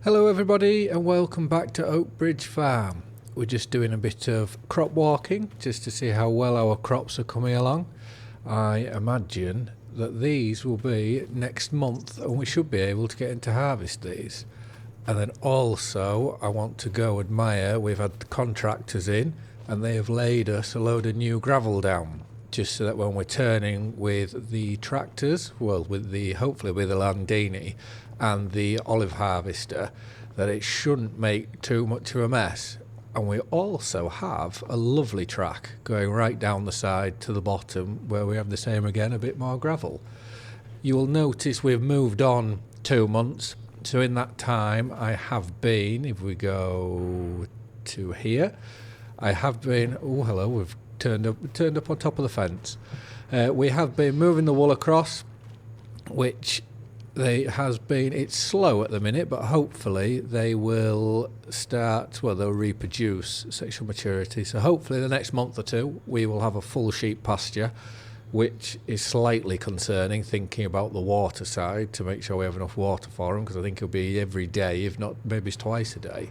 Hello everybody and welcome back to Oakbridge Farm. We're just doing a bit of crop walking just to see how well our crops are coming along. I imagine that these will be next month and we should be able to get into harvest these. And then also I want to go admire, we've had contractors in and they have laid us a load of new gravel down. Just so that when we're turning with the tractors, well, hopefully with the Landini and the olive harvester, that it shouldn't make too much of a mess. And we also have a lovely track going right down the side to the bottom where we have the same again, a bit more gravel. You will notice we've moved on 2 months. So in that time I have been, if we go to here, I have been, oh hello, we've turned up on top of the fence. We have been moving the wool across, which it's slow at the minute, but hopefully they will start, well, they'll reproduce sexual maturity. So hopefully the next month or two we will have a full sheep pasture, which is slightly concerning, thinking about the water side, to make sure we have enough water for them, because I think it'll be every day, if not maybe twice a day.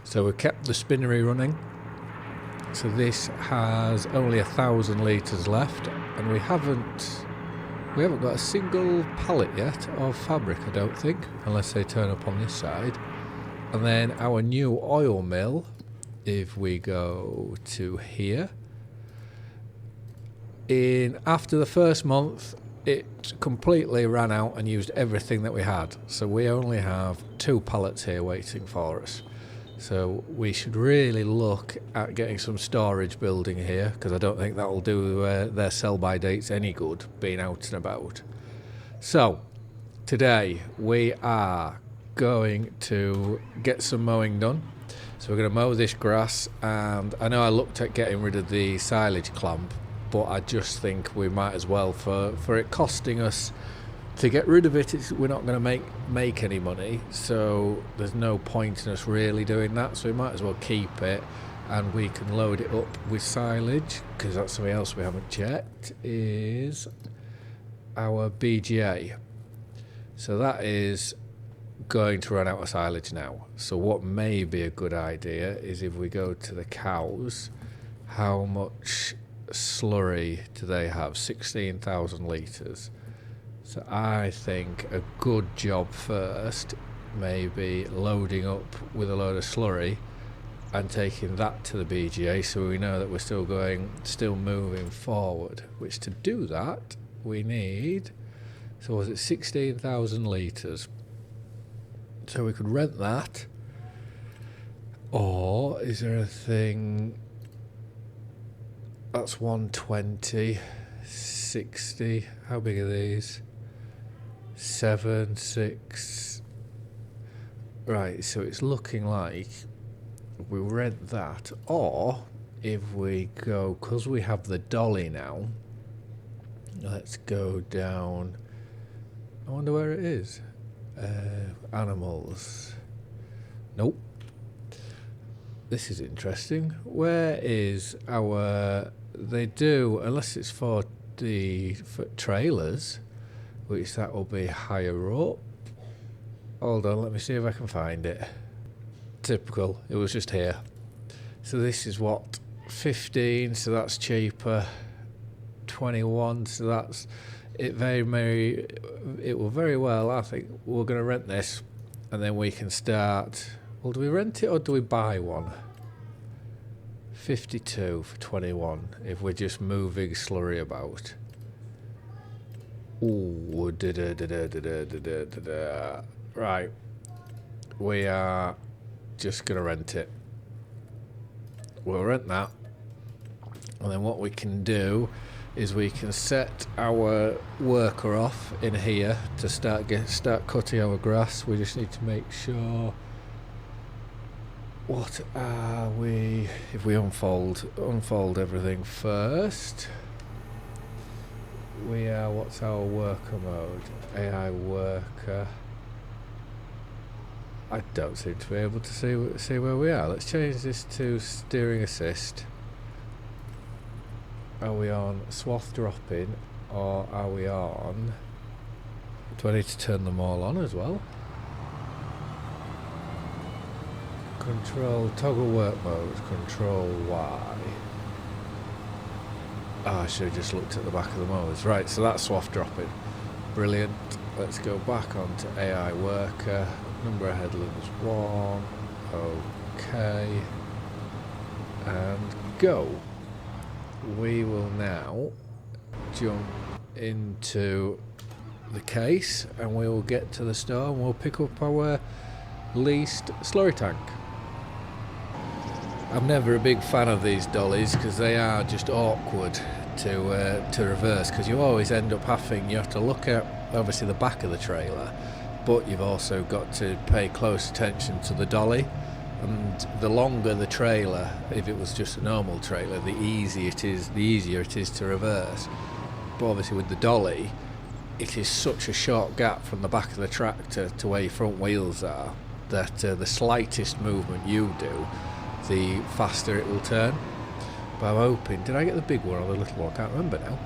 So we've kept the spinnery running. So this has only 1,000 litres left, and we haven't got a single pallet yet of fabric, I don't think, unless they turn up on this side. And then our new oil mill, if we go to here, after the first month it completely ran out and used everything that we had. So we only have 2 pallets here waiting for us. So we should really look at getting some storage building here, because I don't think that will do their sell-by dates any good, being out and about. So today we are going to get some mowing done. So we're going to mow this grass, and I know I looked at getting rid of the silage clamp, but I just think we might as well, for it costing us to get rid of it, we're not going to make any money, so there's no point in us really doing that. So we might as well keep it, and we can load it up with silage, because that's something else we haven't checked, is our BGA. So that is going to run out of silage now. So what may be a good idea is, if we go to the cows, how much slurry do they have? 16,000 litres. So I think a good job first, maybe loading up with a load of slurry and taking that to the BGA, so we know that we're still moving forward. Which, to do that, we need, so was it 16,000 litres? So we could rent that, or is there a thing that's 120, 60? How big are these? 7, 6. Right, so it's looking like we'll rent that, or if we go, because we have the dolly now, let's go down. I wonder where it is. Animals. Nope. This is interesting. Where is our, they do, unless it's for trailers, which that will be higher up. Hold on, let me see if I can find it. Typical, it was just here. So this is what, 15, so that's cheaper. 21, so that's it. It will very well, I think we're going to rent this, and then we can start. Well, do we rent it or do we buy one? 52 for 21 if we're just moving slurry about. Ooh, right. We are just going to rent it. We'll rent that. And then what we can do is we can set our worker off in here to start cutting our grass. We just need to make sure. What are we? If we unfold everything first. We are, what's our worker mode? AI worker. I don't seem to be able to see where we are. Let's change this to steering assist. Are we on swath dropping, or are we on... Do I need to turn them all on as well? Control, toggle work modes, control Y. Oh, I should have just looked at the back of the mowers. Right, so that's swath dropping. Brilliant. Let's go back onto AI worker. Number of headlands 1. Okay. And go. We will now jump into the case and we will get to the store and we'll pick up our leased slurry tank. I'm never a big fan of these dollies because they are just awkward to reverse, because you always end up you have to look at obviously the back of the trailer, but you've also got to pay close attention to the dolly, and the longer the trailer, if it was just a normal trailer, the easier it is to reverse. But obviously with the dolly, it is such a short gap from the back of the tractor to where your front wheels are that the slightest movement you do, the faster it will turn. But I'm hoping, did I get the big one or the little one? I can't remember now.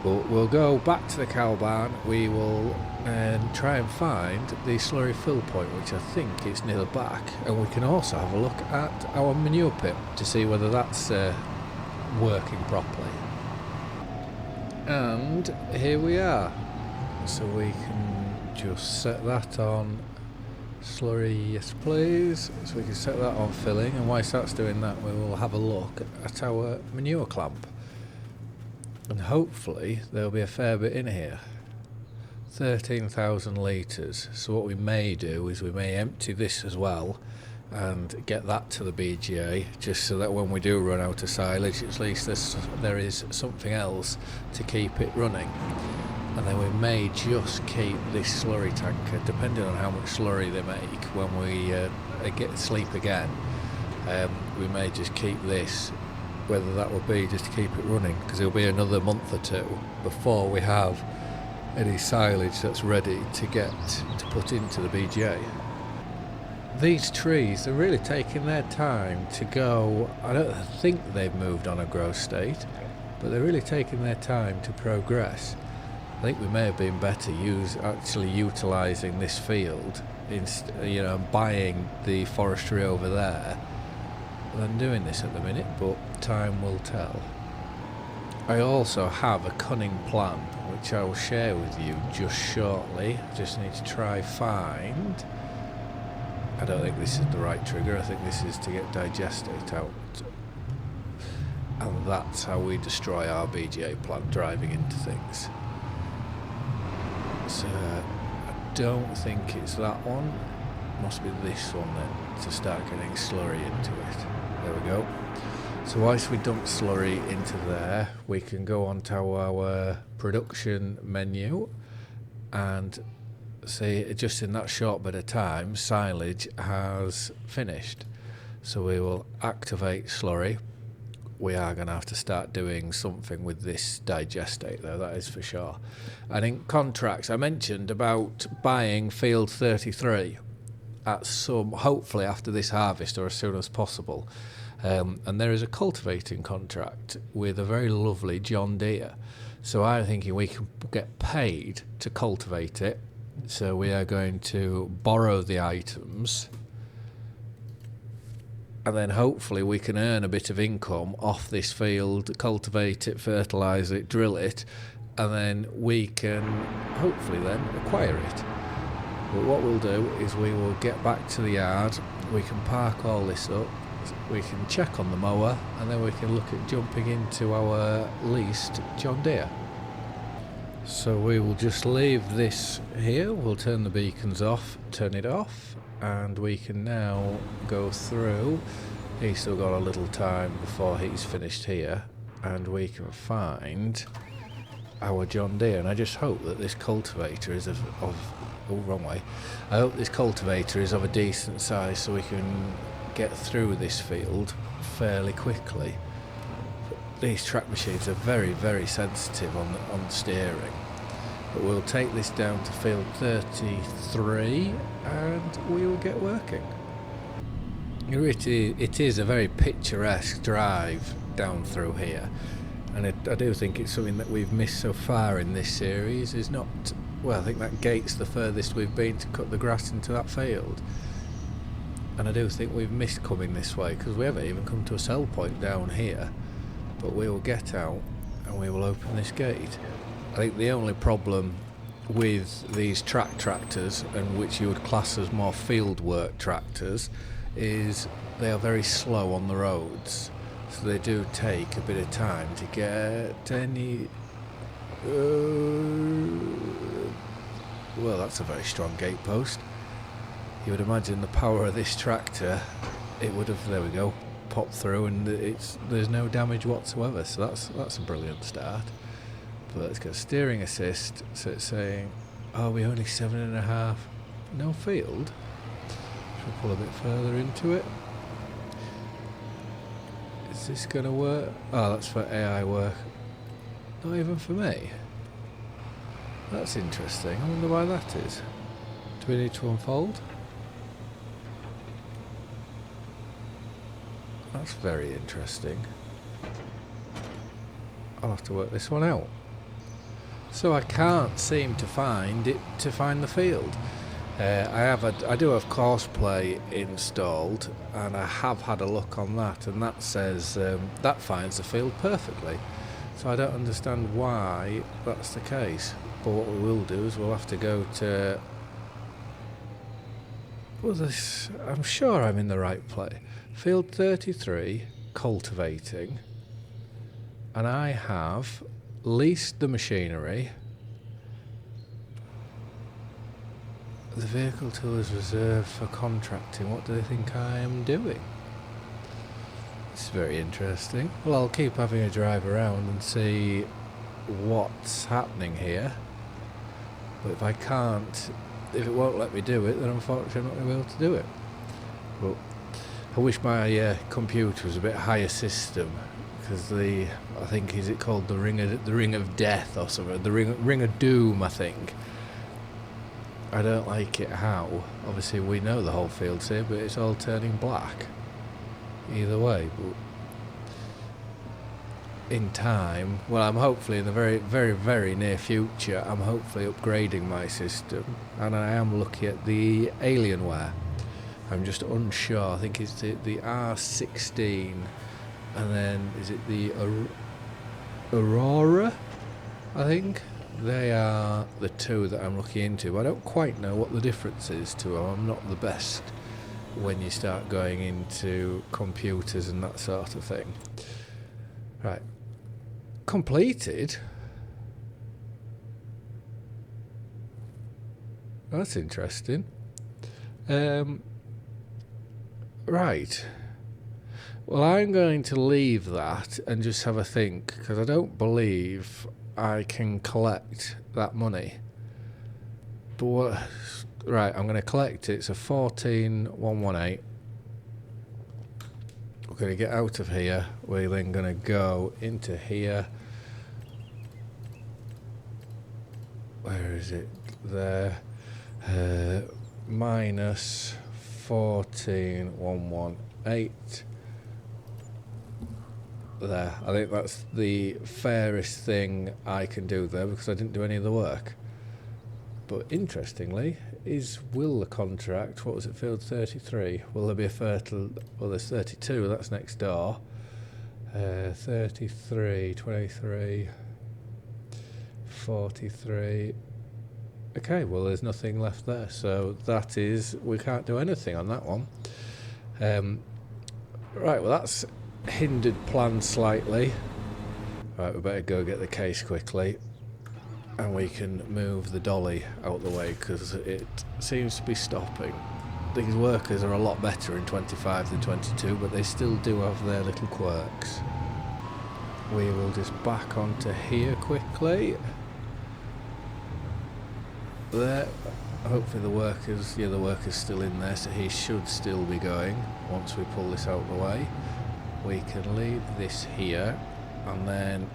But we'll go back to the cow barn. We will try and find the slurry fill point, which I think is near the back, and we can also have a look at our manure pit to see whether that's working properly. And here we are. So we can just set that on slurry, yes please. So we can set that on filling, and whilst that's doing that we will have a look at our manure clamp, and hopefully there'll be a fair bit in here. 13,000 litres. So what we may do is we may empty this as well and get that to the BGA, just so that when we do run out of silage, at least there is something else to keep it running. And then we may just keep this slurry tanker, depending on how much slurry they make when we get sleep again. We may just keep this, whether that will be just to keep it running, because it'll be another month or two before we have any silage that's ready to put into the BGA. These trees, they're really taking their time to go. I don't think they've moved on a growth state, but they're really taking their time to progress. I think we may have been better actually utilising this field, buying the forestry over there, than doing this at the minute, but time will tell. I also have a cunning plan, which I will share with you just shortly. I just need to try find... I don't think this is the right trigger. I think this is to get digestate out. And that's how we destroy our BGA plant, driving into things. So I don't think it's that one. Must be this one then, to start getting slurry into it. There we go. So whilst we dump slurry into there, we can go on to our production menu and see, just in that short bit of time, silage has finished. So we will activate slurry. We are going to have to start doing something with this digestate though, that is for sure. And in contracts, I mentioned about buying field 33 at hopefully after this harvest or as soon as possible. And there is a cultivating contract with a very lovely John Deere. So I'm thinking we can get paid to cultivate it. So we are going to borrow the items, and then hopefully we can earn a bit of income off this field, cultivate it, fertilise it, drill it, and then we can hopefully then acquire it. But what we'll do is we will get back to the yard, we can park all this up, we can check on the mower, and then we can look at jumping into our leased John Deere. So we will just leave this here, we'll turn the beacons off, turn it off, and we can now go through. He's still got a little time before he's finished here, and we can find our John Deere. And I just hope that this cultivator is wrong way. I hope this cultivator is of a decent size so we can get through this field fairly quickly. These track machines are very, very sensitive on steering. But we'll take this down to field 33 and we will get working. It is a very picturesque drive down through here, and I do think it's something that we've missed so far in this series. Is not, well, I think that gate's the furthest we've been to cut the grass into that field. And I do think we've missed coming this way, because we haven't even come to a sell point down here. But we will get out and we will open this gate. I think the only problem with these tractors, and which you would class as more field work tractors, is they are very slow on the roads. So they do take a bit of time to get any... well, that's a very strong gate post. You would imagine the power of this tractor, it would have, there we go, popped through, and there's no damage whatsoever. So that's a brilliant start. But let's go steering assist. So it's saying, oh, we're only 7.5, no field. Should we pull a bit further into it? Is this going to work? Oh, that's for AI work. Not even for me. That's interesting. I wonder why that is. Do we need to unfold? That's very interesting. I'll have to work this one out. So I can't seem to find the field. I do have Courseplay installed, and I have had a look on that, and that says that finds the field perfectly. So I don't understand why that's the case. But what we will do is we'll have to go to... well, this, I'm sure I'm in the right place. Field 33, cultivating. And I have leased the machinery. The vehicle tool is reserved for contracting. What do they think I am doing? This is very interesting. Well, I'll keep having a drive around and see what's happening here. But if I can't, if it won't let me do it, then unfortunately I'm not going to be able to do it. But I wish my computer was a bit higher system, because I think, is it called the Ring of Death or something? The Ring of Doom, I think. I don't like it how, obviously we know the whole field's here, but it's all turning black. Either way, but in time, well, I'm hopefully in the very, very, very near future, I'm hopefully upgrading my system, and I am looking at the Alienware. I'm just unsure. I think it's the R16, and then is it the Aurora? I think they are the two that I'm looking into. I don't quite know what the difference is to them. I'm not the best when you start going into computers and that sort of thing. Right. Completed? That's interesting. Right. Well, I'm going to leave that and just have a think, because I don't believe I can collect that money. But right, I'm going to collect it. So 14,118. We're going to get out of here. We're then going to go into here. Where is it? There. Minus 14,118. There. I think that's the fairest thing I can do there, because I didn't do any of the work. But interestingly, will the contract, what was it, field 33, will there be a fertile, well, there's 32, that's next door. 33, 23, 43. Okay, well, there's nothing left there, so that is, we can't do anything on that one. Right, well, that's hindered plans slightly. Right, we better go get the case quickly, and we can move the dolly out the way, because it seems to be stopping. These workers are a lot better in 25 than 22, but they still do have their little quirks. We will just back onto here quickly. There. Hopefully the worker's still in there, so he should still be going once we pull this out of the way. We can leave this here, and then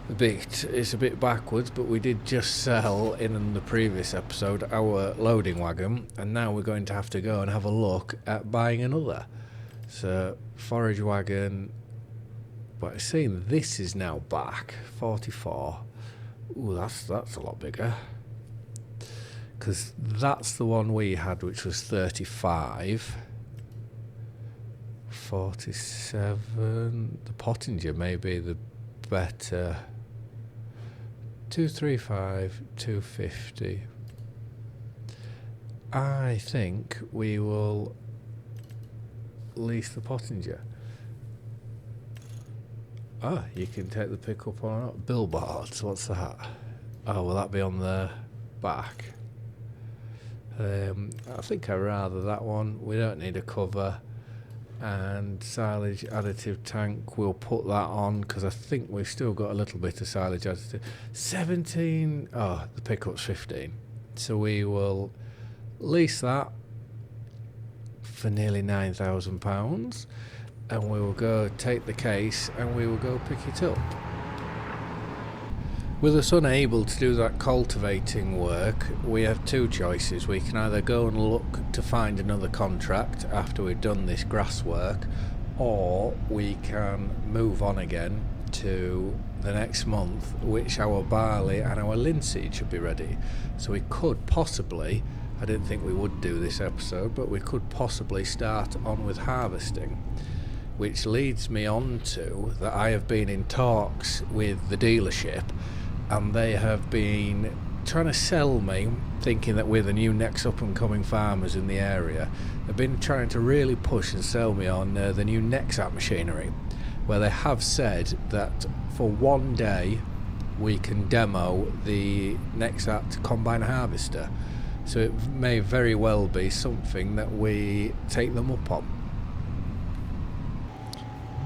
it's a bit backwards, but we did just sell in the previous episode our loading wagon, and now we're going to have to go and have a look at buying another. So forage wagon, but I've seen this is now back 44. Ooh, that's a lot bigger, because that's the one we had, which was 35. 47. The Pottinger may be the better. 235, 250. I think we will lease the Pottinger. Oh, you can take the pickup on billboards. What's that? Oh, will that be on the back? I think I'd rather that one. We don't need a cover. And silage additive tank, we'll put that on because I think we've still got a little bit of silage additive. 17. Oh, the pickup's 15. So we will lease that for nearly £9,000, and we will go take the case and we will go pick it up. With us unable to do that cultivating work, we have two choices. We can either go and look to find another contract after we've done this grass work, or we can move on again to the next month, which our barley and our linseed should be ready. So we could possibly, I didn't think we would do this episode, but we could possibly start on with harvesting, which leads me on to that I have been in talks with the dealership, and they have been trying to sell me, thinking that we're the new next up and coming farmers in the area. They've been trying to really push and sell me on the new Nexat machinery, where they have said that for one day we can demo the Nexat combine harvester. So it may very well be something that we take them up on.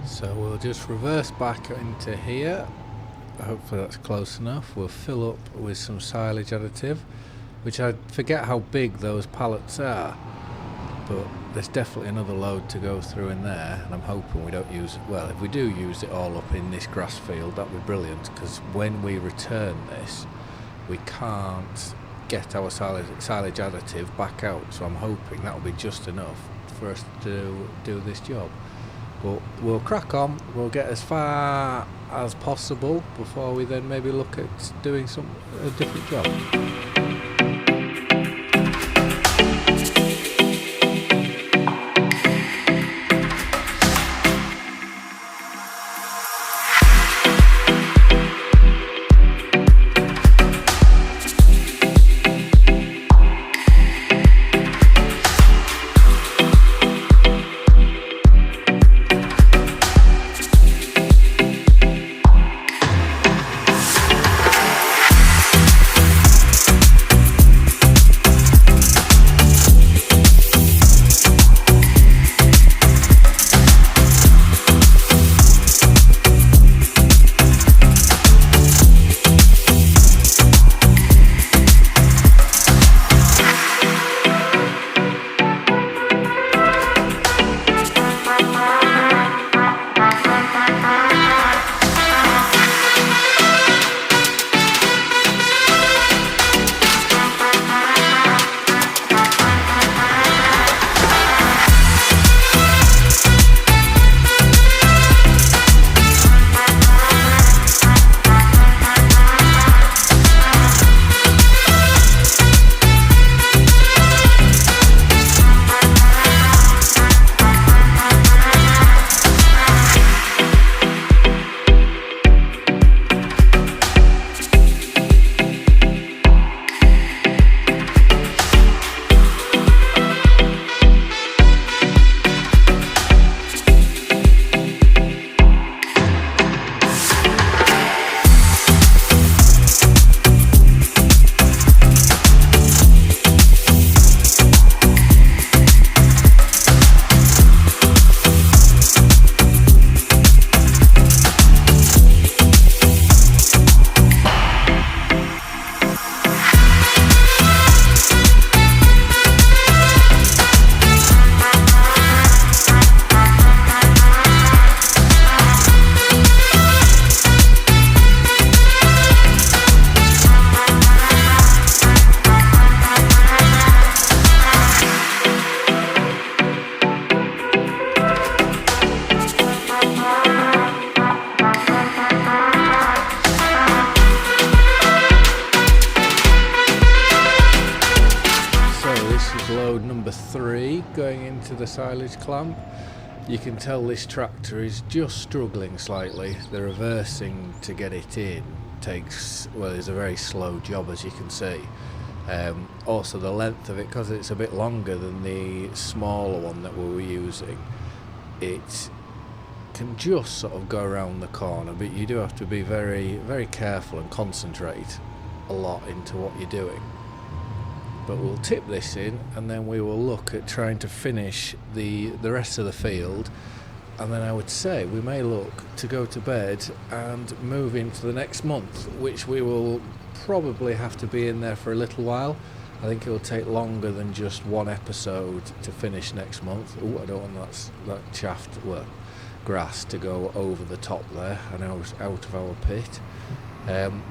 So we'll just reverse back into here. Hopefully that's close enough. We'll fill up with some silage additive, which I forget how big those pallets are, but there's definitely another load to go through in there, and I'm hoping we don't use it. Well, if we do use it all up in this grass field, that'd be brilliant, because when we return this, we can't get our silage additive back out, so I'm hoping that'll be just enough for us to do this job. But we'll crack on, we'll get as far as possible before we then maybe look at doing a different job. load number 3 going into the silage clamp. You can tell this tractor is just struggling slightly. The reversing to get it in is a very slow job, as you can see. Also the length of it, because it's a bit longer than the smaller one that we were using, it can just sort of go around the corner, but you do have to be very, very careful and concentrate a lot into what you're doing. But we'll tip this in, and then we will look at trying to finish the rest of the field, and then I would say we may look to go to bed and move into the next month, which we will probably have to be in there for a little while. I think it will take longer than just one episode to finish next month. Oh, I don't want that grass to go over the top there and out of our pit.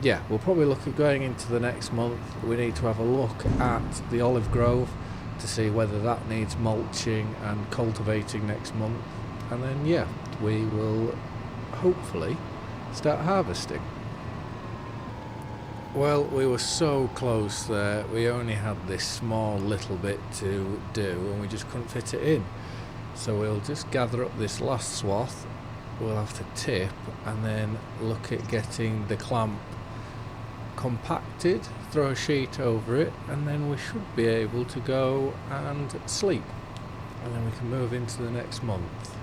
Yeah, we'll probably look at going into the next month. We need to have a look at the olive grove to see whether that needs mulching and cultivating next month, and then yeah, we will hopefully start harvesting. Well, we were so close there. We only had this small little bit to do and we just couldn't fit it in, so we'll just gather up this last swath. We'll have to tip and then look at getting the clamp compacted, throw a sheet over it, and then we should be able to go and sleep, and then we can move into the next month.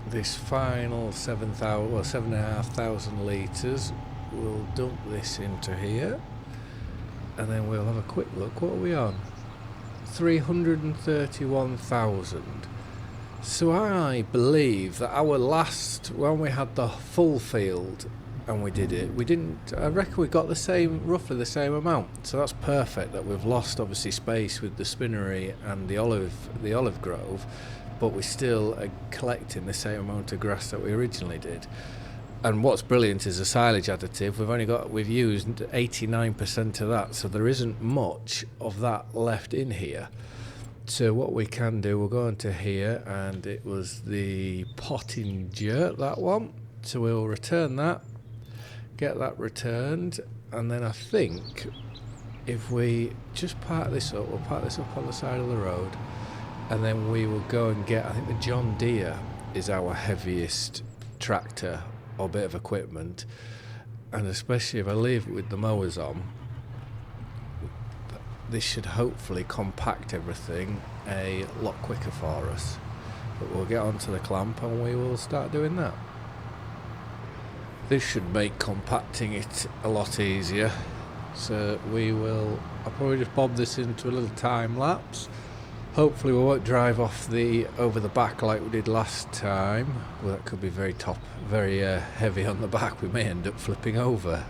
This final 7,500 litres, we'll dump this into here, and then we'll have a quick look. What are we on? 331,000. So I believe that our last, when we had the full field and we did it, I reckon we got roughly the same amount. So that's perfect that we've lost obviously space with the spinnery and the olive grove, but we still are collecting the same amount of grass that we originally did. And what's brilliant is the silage additive. We've used 89% of that, so there isn't much of that left in here. So what we can do, we'll go into here, and it was the Pottinger, that one. So we'll return that, get that returned, and then I think if we just park this up, we'll park this up on the side of the road, and then we will go and get, I think the John Deere is our heaviest tractor or bit of equipment, and especially if I leave it with the mowers on, this should hopefully compact everything a lot quicker for us. But we'll get onto the clamp and we will start doing that. This should make compacting it a lot easier. So I'll probably just bob this into a little time lapse. Hopefully we won't drive off over the back like we did last time. Well, that could be very heavy on the back. We may end up flipping over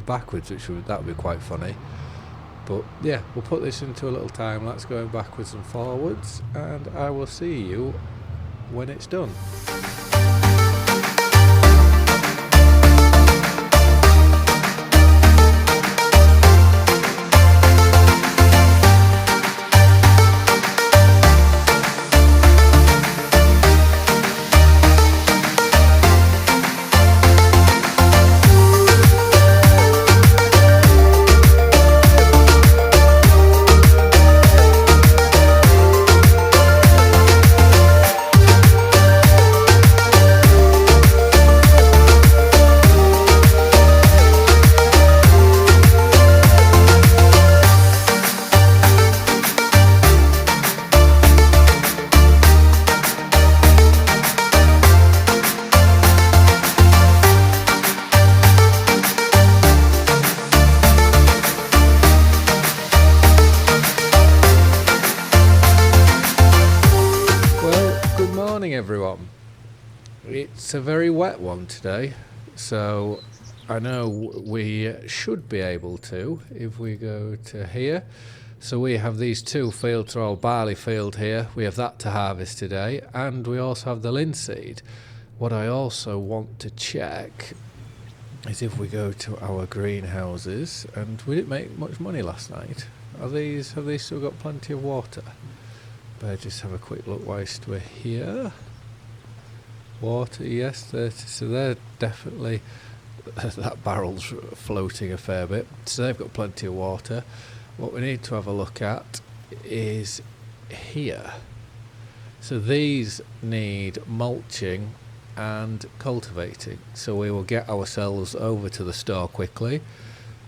backwards, that would be quite funny. But yeah, we'll put this into a little time lapse going backwards and forwards, and I will see you when it's done. Everyone, it's a very wet one today, so I know we should be able to, if we go to here. So we have these two fields, our barley field here, we have that to harvest today, and we also have the linseed. What I also want to check is if we go to our greenhouses, and we didn't make much money last night. Have these still got plenty of water? Better just have a quick look whilst we're here. Water, yes, so they're definitely, that barrel's floating a fair bit, so they've got plenty of water. What we need to have a look at is here. So these need mulching and cultivating. So we will get ourselves over to the store quickly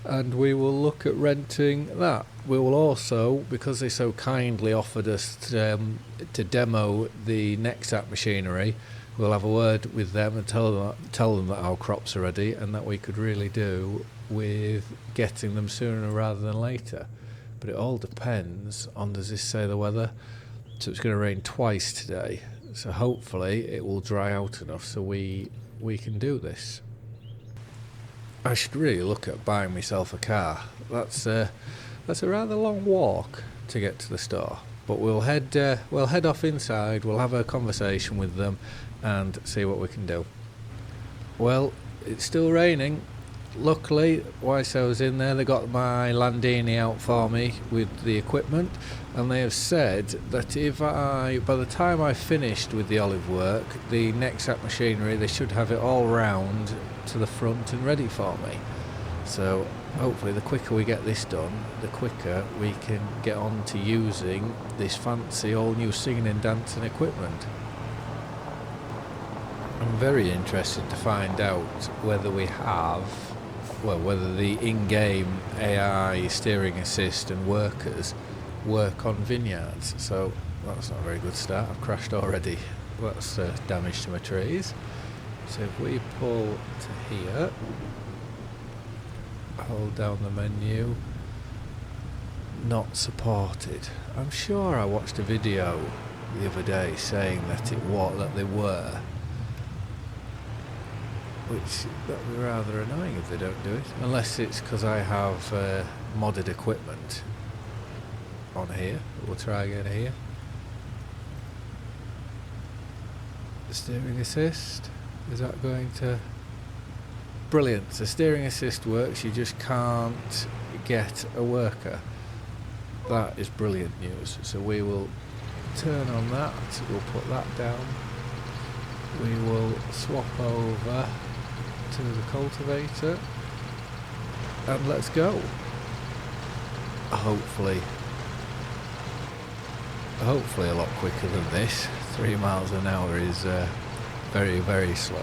and we will look at renting that. We will also, because they so kindly offered us to demo the Nexat machinery, we'll have a word with them and tell them that our crops are ready and that we could really do with getting them sooner rather than later. But it all depends on, does this say the weather? So it's going to rain twice today. So hopefully it will dry out enough so we can do this. I should really look at buying myself a car. That's a rather long walk to get to the store. But we'll head off inside. We'll have a conversation with them and see what we can do. Well, it's still raining. Luckily, whilst I was in there, they got my Landini out for me with the equipment, and they have said that by the time I finished with the olive work, the Nexat machinery, they should have it all round to the front and ready for me. So hopefully the quicker we get this done, the quicker we can get on to using this fancy all new singing and dancing equipment. I'm very interested to find out whether whether the in-game AI steering assist and workers work on vineyards. So that's not a very good start. I've crashed already. That's damage to my trees. So if we pull to here, hold down the menu, not supported. I'm sure I watched a video the other day saying that they were, which that would be rather annoying if they don't do it, unless it's because I have modded equipment on here. We'll try again here. The steering assist, is that going to... Brilliant. So steering assist works, you just can't get a worker. That is brilliant news. So we will turn on that, we'll put that down, we will swap over to the cultivator and let's go. Hopefully a lot quicker than this. 3 miles an hour is very, very slow.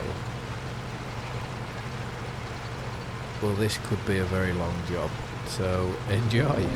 Well, this could be a very long job, so enjoy.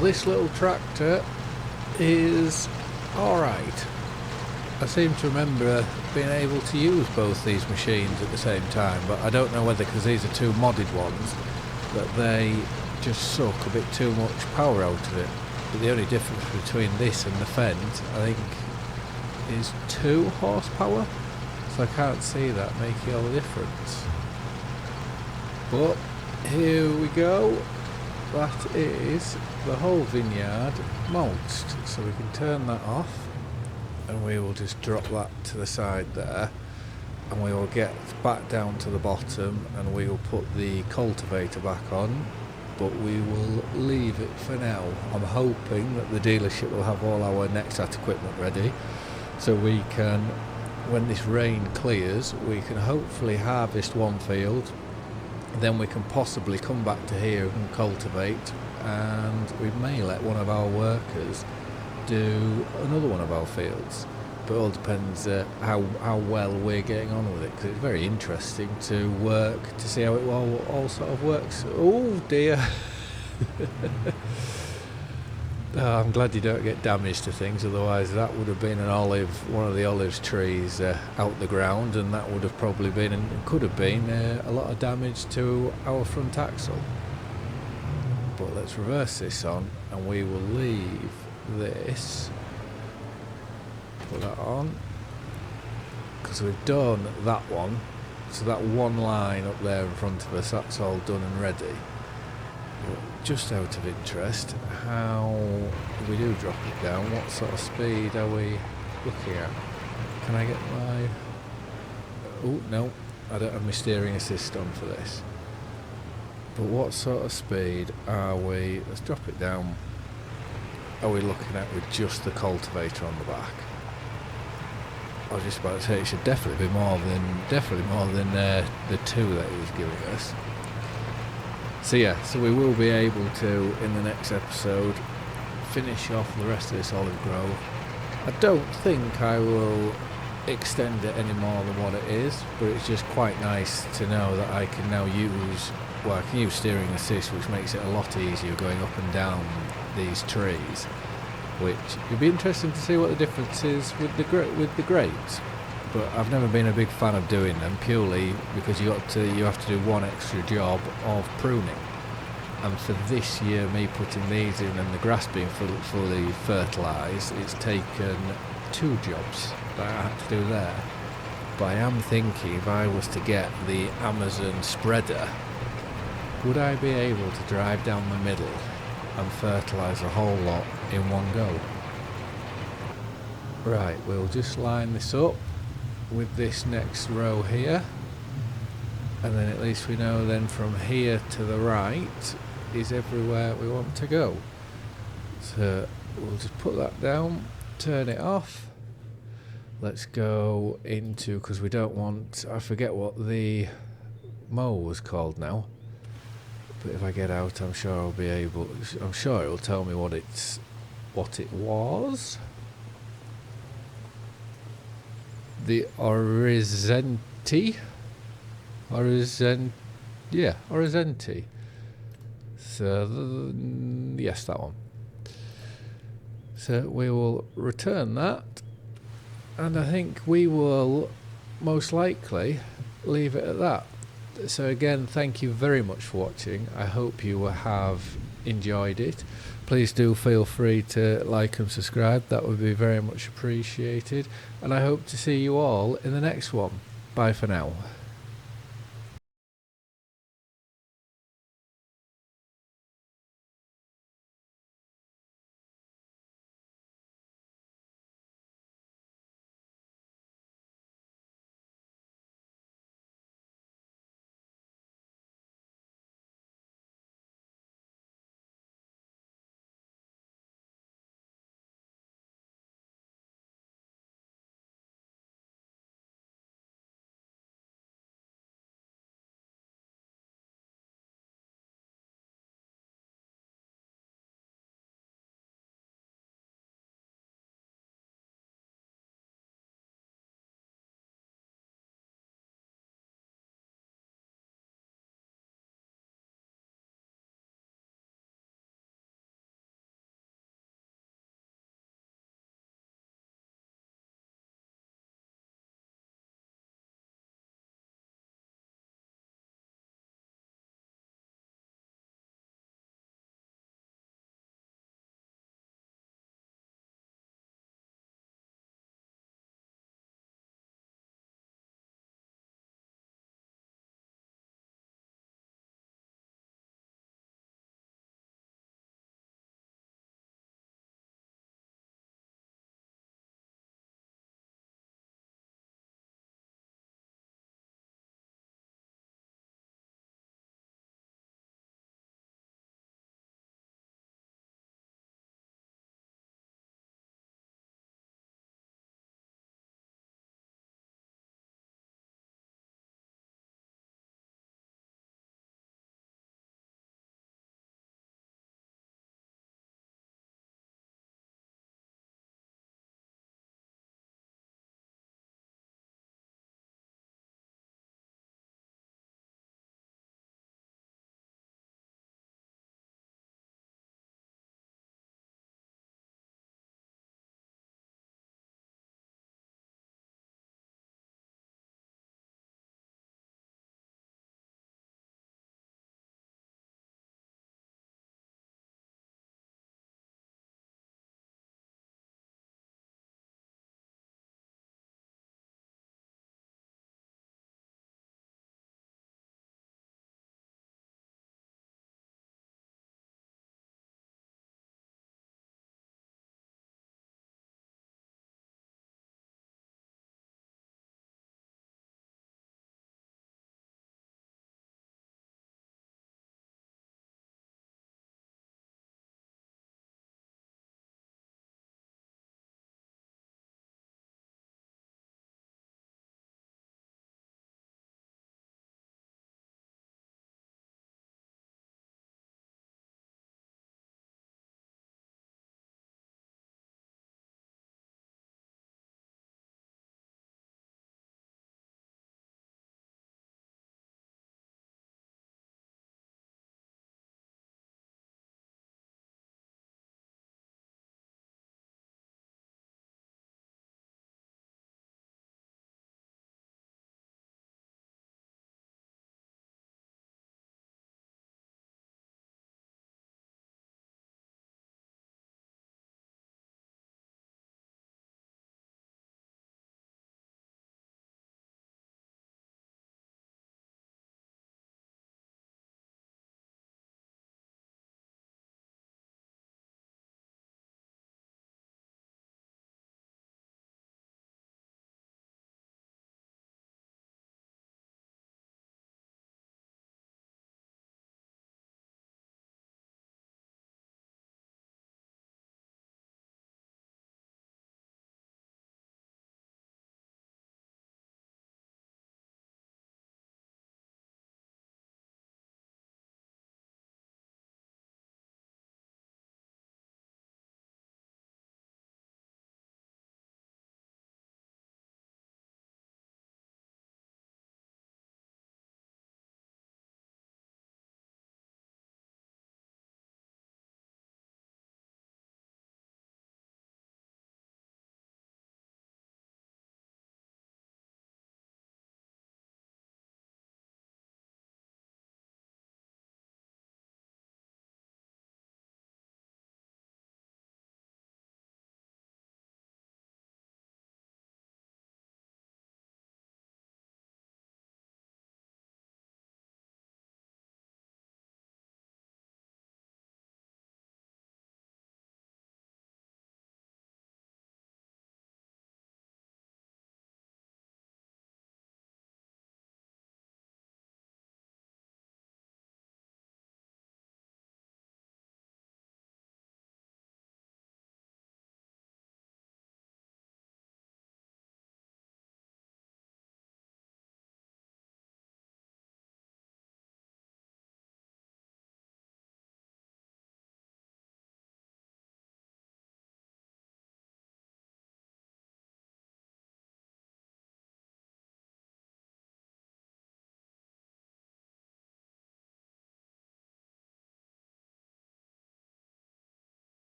This little tractor is alright. I seem to remember being able to use both these machines at the same time, but I don't know whether, because these are two modded ones, that they just suck a bit too much power out of it. But the only difference between this and the Fendt, I think, is 2 horsepower. So I can't see that making all the difference. But here we go. That is the whole vineyard mulched. So we can turn that off and we will just drop that to the side there. And we will get back down to the bottom and we will put the cultivator back on. But we will leave it for now. I'm hoping that the dealership will have all our Nexat equipment ready. So we can, when this rain clears, we can hopefully harvest one field. Then we can possibly come back to here and cultivate, and we may let one of our workers do another one of our fields. But it all depends how well we're getting on with it, because it's very interesting to work to see how it all sort of works. Oh dear. Oh, I'm glad you don't get damage to things, otherwise that would have been one of the olive trees out the ground, and that would have probably been, and could have been, a lot of damage to our front axle. But let's reverse this on, and we will leave this, put that on, because we've done that one, so that one line up there in front of us, that's all done and ready. Just out of interest, how we do drop it down, what sort of speed are we looking at? Can I get my... Oh no, I don't have my steering assist on for this. But what sort of speed are we... Let's drop it down. Are we looking at with just the cultivator on the back? I was just about to say it should definitely be more than the 2 that he was giving us. So yeah, so we will be able to, in the next episode, finish off the rest of this olive grove. I don't think I will extend it any more than what it is, but it's just quite nice to know that I can now use, well, I can use steering assist, which makes it a lot easier going up and down these trees, which it'd be interesting to see what the difference is with the grapes. But I've never been a big fan of doing them, purely because you have to do one extra job of pruning. And for this year, me putting these in and the grass being fully fertilised, it's taken 2 jobs that I had to do there. But I am thinking, if I was to get the Amazon spreader, would I be able to drive down the middle and fertilise a whole lot in one go? Right, we'll just line this up with this next row here, and then at least we know then from here to the right is everywhere we want to go. So we'll just put that down, turn it off. Let's go into, because we don't want, I forget what the mower was called now, but if I get out I'm sure it'll tell me what it was. The Orizenti. So, yes, that one. So we will return that, and I think we will most likely leave it at that. So again, thank you very much for watching. I hope you have enjoyed it. Please do feel free to like and subscribe. That would be very much appreciated. And I hope to see you all in the next one. Bye for now.